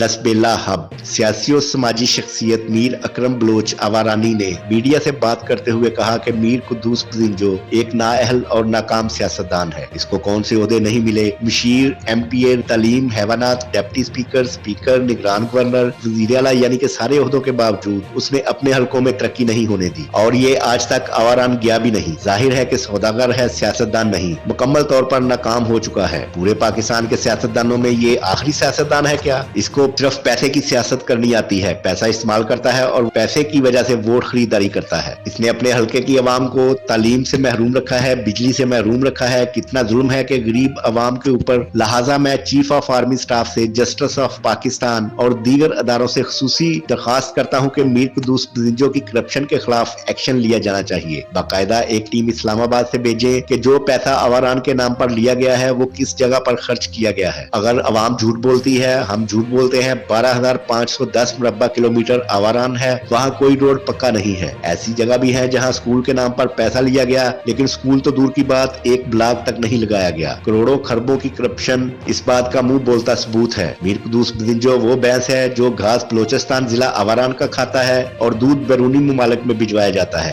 Lasbela hub. सियासी और समाजी शख्सियत मीर अकरम बलोच आवारानी ने मीडिया से बात करते हुए कहा कि मीर कुद्दूस बदिंजो एक नाअहल और नाकाम सियासतदान है। इसको कौन से ओहदे नहीं मिले। मुशीर, एमपीए, तालीम, हैवानात, डिप्टी स्पीकर, स्पीकर, निगरान गवर्नर, वजीर आला यानी कि सारे ओहदों के बावजूद उसने अपने हलकों में तरक्की नहीं होने दी और ये आज तक आवारान गया भी नहीं। जाहिर है कि सौदागर है, सियासतदान नहीं। मुकम्मल तौर पर नाकाम हो चुका है। पूरे पाकिस्तान के सियासतदानों में ये आखिरी सियासतदान है क्या? इसको सिर्फ पैसे की सियासत करनी आती है, पैसा इस्तेमाल करता है और पैसे की वजह से वोट खरीदारी करता है। इसने अपने हलके की आवाम को तालीम से महरूम रखा है, बिजली से महरूम रखा है। कितना जुल्म है कि गरीब आवाम के ऊपर। लिहाजा मैं चीफ ऑफ आर्मी स्टाफ से जस्टिस ऑफ पाकिस्तान और दीगर अदारों से खुसूसी दरखास्त करता हूँ कि मीर कुद्दूस बदिंजो की करप्शन के खिलाफ एक्शन लिया जाना चाहिए। बाकायदा एक टीम इस्लामाबाद से भेजे कि जो पैसा आवारान के नाम पर लिया गया है वो किस जगह पर खर्च किया गया है। अगर अवाम झूठ बोलती है, हम झूठ बोलते हैं। 12,510 मुरब्बा किलोमीटर आवारान है, वहाँ कोई रोड पक्का नहीं है। ऐसी जगह भी है जहाँ स्कूल के नाम पर पैसा लिया गया लेकिन स्कूल तो दूर की बात, एक ब्लॉक तक नहीं लगाया गया। करोड़ों खरबों की करप्शन इस बात का मुंह बोलता सबूत है। मीर कुद्दूस बदिंजो वो भैंस है जो घास बलोचिस्तान जिला आवारान का खाता है और दूध बैरूनी ममालिक में भिजवाया जाता है।